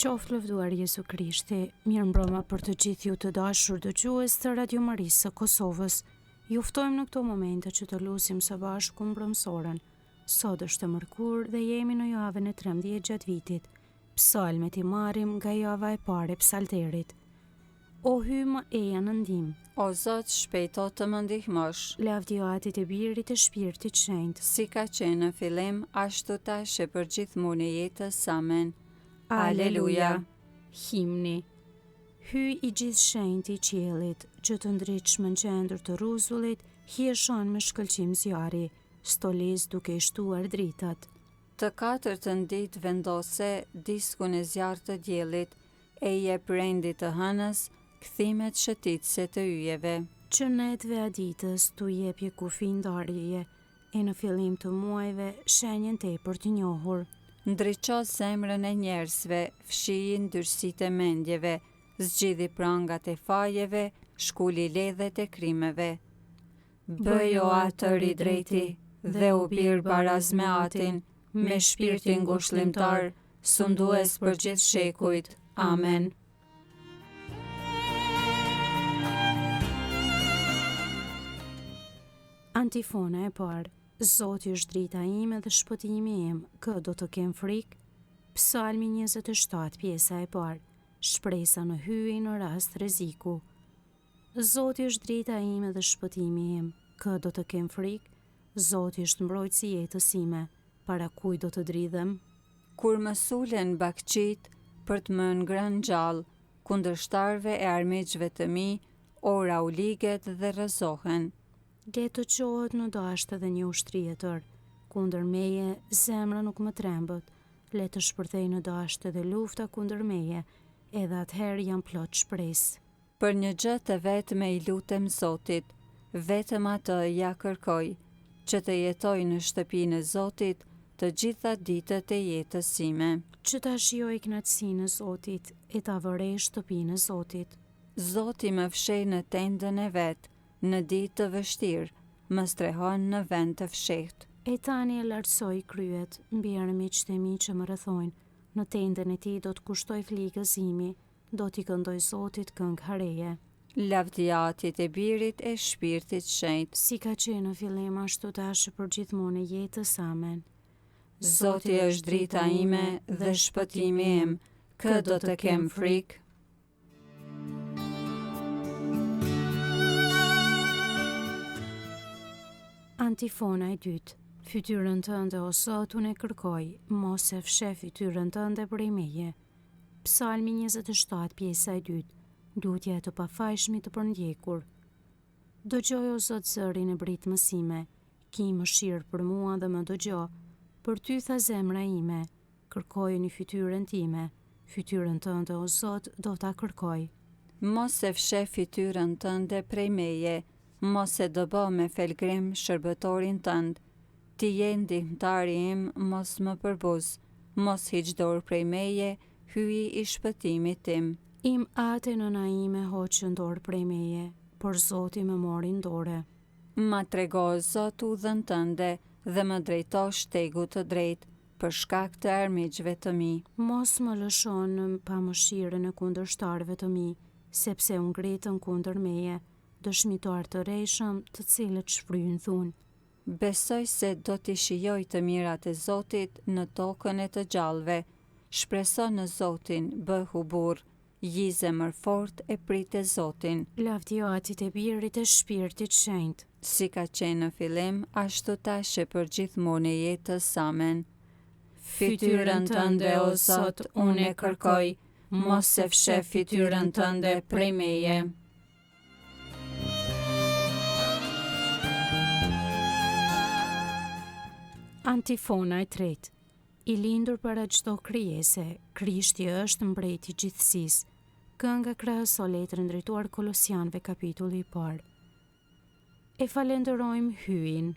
Qoftë lëvduar Jezu Krishti, mirëmbrëma për të gjithë ju të dashur dëgjues të Radio Marisë së Kosovës. Ju ftojmë në këto momente që të lusim së bashku mbrëmsorën. Sot është mërkur dhe jemi në javën e 13 gjatë vitit. Psalmet i marrim nga java e parë e psalterit. O hymë eja në ndim, O Zot, shpejto të më ndihmosh. lavdioatit e birit e shpirtit shenjtë. Si ka qenë në fillim, ashtu tash e për gjithmonë e jetës. Amen. Aleluja. Himni. Hyj i gjithë shenjtë i qiellit, që të ndritshëm në qendër të rruzullit, hieshon me shkëlqim zjarri, stolis duke i shtuar dritat. Të katërtën ditë vendose diskun e zjarë të diellit, e jep rendit të hënës, kthimet shëtitëse të yjeve. Që netve a ditës tu jepje kufi ndarjeje, e në fillim të muajve shenjën tepër të njohur. Ndriqo zemrën e njerëzve, fshiji ndyrësitë e mendjeve, zgjidhi prangat e fajeve, shkuli ledhet e krimeve. Bëjo atër i drejti, dhe u bir baraz me atin, me shpirtin ngushëllimtar, sundues për gjithë shekujt. Amen. Antifona e parë. Zoti është drita ime dhe shpëtimi im, kë do të kem frikë? Psalmi 27, pjesa e parë. Shpresa në hyje në rast rreziku. Zoti është drita ime dhe shpëtimi im, kë do të kem frikë? Zoti është mbrojtësi i jetës ime, para kujt do të dridhem? Kur më sulen bakçit për të më ngrënë gjallë, kundërshtarëve e armiqve të mi, ora u liget dhe rrëzohen. Le të qohet në dashtë dhe një ushtri e tërë, kundër meje zemra nuk më trembët, le të shpërthej në dashtë dhe lufta kundër meje, edhe atëherë jam plot shpresë. Për një gjë të vetme i lutem Zotit, vetëm atë ja kërkoj, që të jetoj në shtëpinë e Zotit të gjitha ditët e jetës sime. Që ta shijoj kënaqësinë e Zotit, e ta vërej shtëpinë e Zotit. Zoti më fshej në tendën e vet, në ditë të vështirë, më strehon në vend të fshehtë. E tani e lartësoj kryet, mbi armiqtë e mi që më rrethojnë, në tendën e tij do të kushtoj fligës imi, do t'i këndoj Zotit këngë hareje. Lavdiatit e birit e shpirtit shenjtë. Si ka qenë në fillim ashtu tash për gjithmonë e jetës. Amen. Zoti është drita ime dhe shpëtimi im, kë do të kem frikë? Antifona e dytë. Fytyrën tënde o Zot unë e kërkoj, mos e fsheh fytyrën tënde prej meje. Psalmi 27, pjesa e dytë. Lutja e të pafajshmit të përndjekur. Dëgjoj o Zot zërin e britmës ime, ki mëshirë për mua dhe më dëgjo, për ty tha zemra ime, kërkoj një fytyrën time, fytyrën tënde o Zot do ta kërkoj. Mos e fsheh fytyrën tënde prej meje, mos e dëbo me felgrim shërbëtorin tënd. Ti je ndihmëtari im, mos më përbuz, mos hiq dorë prej meje, hyji i shpëtimit tim. Im ate nëna ime hoqën dorë prej meje, por Zoti më mori në dorë. Ma trego Zot udhën tënde dhe më drejto shtegu të drejtë, për shkak të armiqve të mi. Mos më lëshon në pamëshirën e kundërshtarëve të mi, sepse u ngritën kundër meje, dëshmitar të rejshëm të cilët shfryjnë thunë. Besoj se do t'i shijoj të mirat e Zotit në tokën e të gjallëve. Shpreso në Zotin, bëhu burr, ji zemër fort e prit e Zotin. Lavdioatit e birit e shpirtit shenjtë. Si ka qenë në fillim, ashtu tash e për gjithmonë e jetës. Amen. Fytyrën tënde o Zot unë e kërkoj, mos e fsheh fytyrën tënde prej meje. Antifona e tretë. I lindur para çdo krijese, Krishti është mbreti i gjithësisë. Kënga krahëso letrën drejtuar Kolosianëve kapitulli i parë. E falenderojmë hyjin,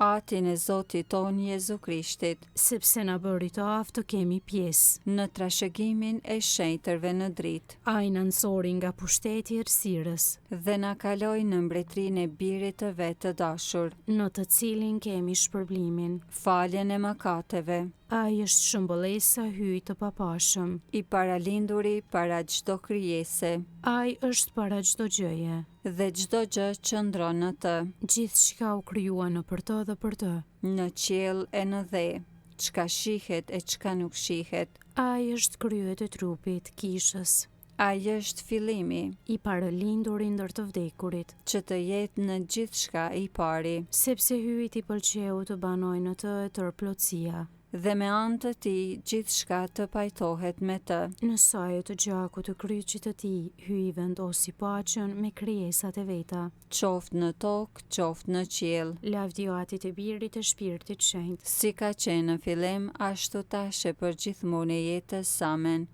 Atin e Zotit ton Jezu Krishtit, sepse na bëri të aftë të kemi pjesë. në trashëgimin e shenjtërve në dritë, Ai na nësori nga pushteti i errësirës, dhe na kaloi në mbretërinë e birit të vet të dashur, në të cilin kemi shpërblimin, faljen e mëkateve, Ai është shëmbëllesa hyj të papashëm. I paralinduri para çdo krijese, Ai është para çdo gjëje. dhe çdo gjë qëndron në të, Gjithçka u krijua nëpër të dhe për të. në qiell e në dhe, çka shihet e çka nuk shihet. Ai është kryet e trupit, kishës. Ai është fillimi, I paralinduri ndër të vdekurit. që të jetë në gjithçka i pari, Sepse hyjt i pëlqeu të banojë në të e tërë plotësia. dhe me anë të tij gjithçka të pajtohet me të. Në sajë të gjakut të kryqit të tij, hyi vendosi paqen me krijesat e veta. Qoftë në tokë, qoftë në qiell, Lavdi Atit e Birit e Shpirtit Shenjtë. si ka qenë në fillim, ashtu tash e për gjithmonë e jetës. Amen.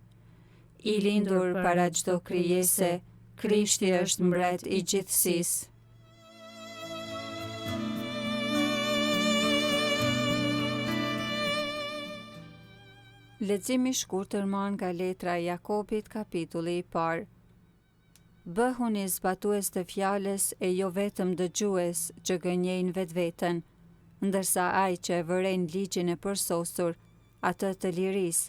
I lindur para çdo krijese, Krishti është mbret i gjithësisë. Leximi i shkurtër marrë nga letra e Jakobit, kapitulli i parë. Bëhuni zbatues të fjalës e jo vetëm dëgjues që gënjejnë vetveten, ndërsa ai që e vëren ligjin e përsosur, atë të lirisë,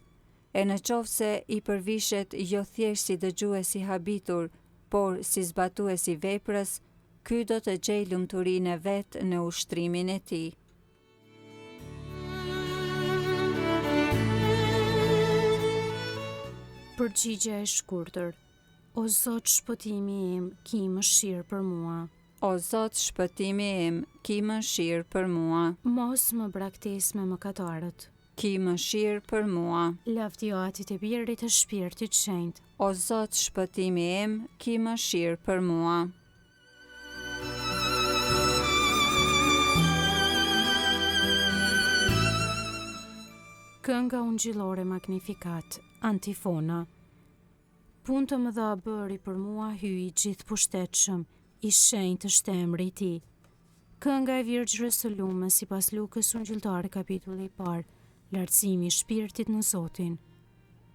e në qoftë se i përvishet jo thjesht si dëgjues i habitur, por si zbatues i veprës, ky do të gjejë lumturinë e vet në ushtrimin e tij. Përgjigja e shkurtër. O Zot, shpëtimi im, ki mëshirë për mua. O Zot, shpëtimi im, ki mëshirë për mua. Mos më braktis me mëkatarët. Ki mëshirë për mua. Lavdi Atit e Birit e Shpirtit Shenjtë. O Zot, shpëtimi im, ki mëshirë për mua. Kënga ungjillore Magnificat, antifona. Punë të mëdha bëri për mua, hyi i gjithë pushtetshëm, i shenjtë është emri i tij. Kënga e Virgjës së Lume sipas Lukës ungjilltare kapitulli i parë, lartësimi i shpirtit në Zotin.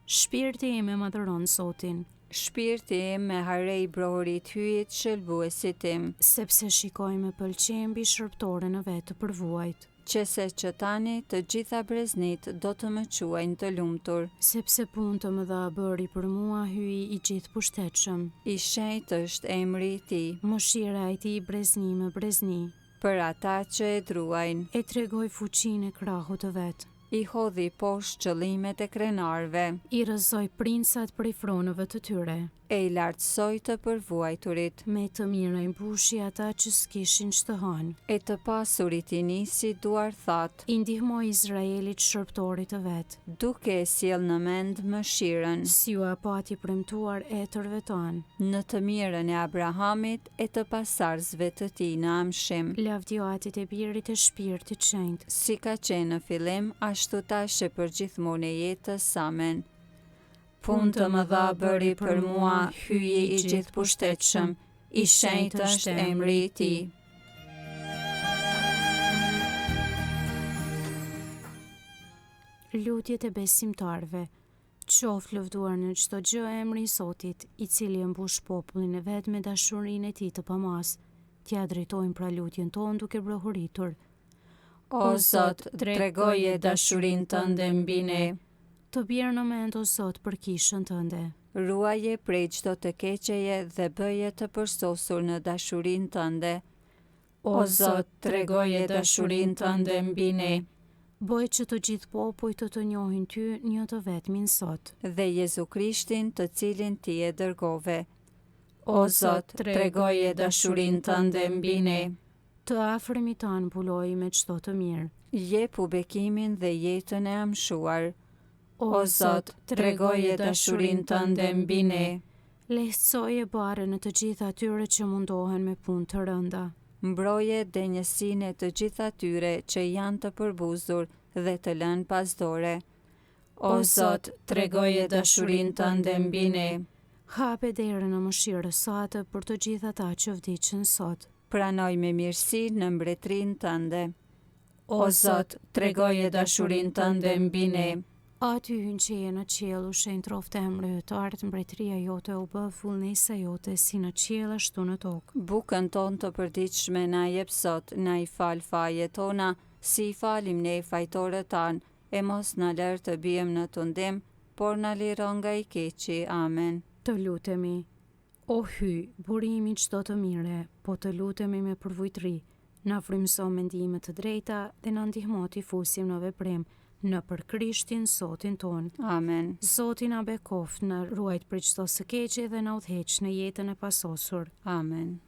Shpirti im e madhëron Zotin, Shpirti im me harej brorit hyjit shëlbuesit tim, sepse shikoj me pëlqim mbi shërbëtorën e vet të përvuajt. qese që tani të gjitha breznit do të më quajnë të lumtur. Sepse punë të mëdha bëri për mua, hyi i gjithë pushtetshëm. I shenjtë është emri i tij, Mëshira e tij brezni me brezni. për ata që e druajnë. E tregoj fuqinë e krahut të vet. I hodhi poshtë qëllimet e krenarve, I rrëzoi princat prej fronëve të tyre. e i lartësoj të përvuajturit, Me të mira i mbushi ata që s'kishin ç'të hanë. e të pasurit i nisi duar thatë, I ndihmoi Izraelit shërbëtorit të vet. duke e sjell në mend mëshirën, Si u apati premtuar etërve tanë. në të mirën e Abrahamit e të pasarzve të tij në amshim, Lavdi Atit e Birit e Shpirtit Shenjtë. si ka qenë në fillim, ashtu tash e për gjithmonë e jetës. Amen. Punë të mëdha bëri për mua, hyi i gjithë pushtetshëm, i shenjtë është emri i tij. Lutjet e besimtarve. Qoftë lëvduar në çdo gjë emri i Zotit, i cili e mbush popullin e vet me dashurinë e tij të pamas. T'ia drejtojmë pra lutjen tonë duke brohuritur. O Zot, tregoje dashurinë tënde mbi ne, Të bjerë në mend o Zot për kishën tënde. ruaje prej çdo të keqeje dhe bëje të përsosur në dashurinë tënde. O Zot, tregoje dashurinë tënde mbi ne, Bëj që të gjithë popujt të njohin ty një të vetmin sot. dhe Jezu Krishtin të cilin ti e dërgove. O Zot, tregoje dashurinë tënde mbi ne, Të afërmit tanë mbuloj me çdo të mirë. jepu bekimin dhe jetën e amshuar. O Zot, tregoje dashurinë tënde mbi ne, lehtësoje barën në të gjitha atyre që mundohen me punë të rënda. mbroje denjësinë e të gjitha atyre që janë të përbuzur dhe të lënë pasdore. O Zot, tregoje dashurinë tënde mbi ne, Hape derën në mëshirës sate për të gjithë ata që vdiqën sot. pranoj me mirësi në mbretërinë tënde. O Zot, tregoje dashurinë tënde mbi ne, Aty hyn që je në qiell, u shenjë troftë emri yt, ardh mbretëria jote, u bë fullnesa jote si në qiell ashtu në tokë. bukën tonë të përditshme na jep sot, na i fal fajet tona, si i falim ne fajtorët tanë, e mos na lër të bijem në tundim, por na liro nga i keqi. Amen. Të lutemi. O hy, burimi çdo të mire, po të lutemi me përvujtëri, na frymëso mendime të drejta dhe na ndihmo t'i fusim në veprim në për Krishtin Zotin ton. Amen. Zoti na bekoft, na ruajt për çdo së keqi dhe na udhëheq në jetën e pasosur. Amen.